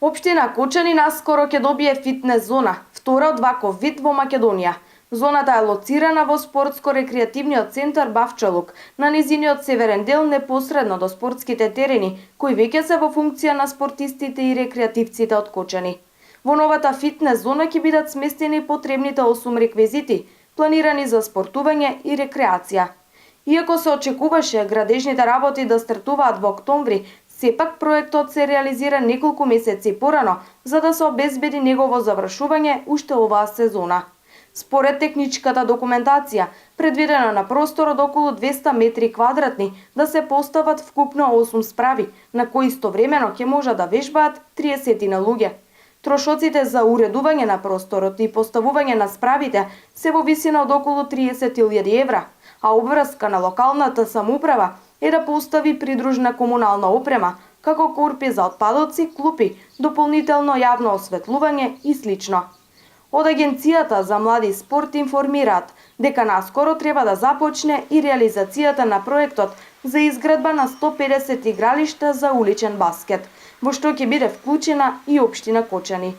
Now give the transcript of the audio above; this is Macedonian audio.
Општина Кочани наскоро ќе добие фитнес зона, втора од ваков вид во Македонија. Зоната е лоцирана во спортско-рекреативниот центар Бавчалук, на низиниот северен дел непосредно до спортските терени, кои веќе се во функција на спортистите и рекреативците од Кочани. Во новата фитнес зона ќе бидат сместени потребните 8 реквизити, планирани за спортување и рекреација. Иако се очекуваше градежните работи да стартуваат во октомври, сепак проектот се реализира неколку месеци порано, за да се обезбеди негово завршување уште оваа сезона. Според техничката документација, предвидена на простор од околу 200 метри квадратни, да се постават вкупно 8 справи, на кои истовремено ќе можат да вежбаат 30 луѓе. Трошоците за уредување на просторот и поставување на справите се во висина од околу 30.000 евра, а обврска на локалната самоуправа е да постави придружна комунална опрема, како корпи за отпадоци, клупи, дополнително јавно осветлување и слично. Од Агенцијата за млади спорт информираат дека наскоро треба да започне и реализацијата на проектот за изградба на 150 игралишта за уличен баскет, во што ќе биде вклучена и општина Кочани.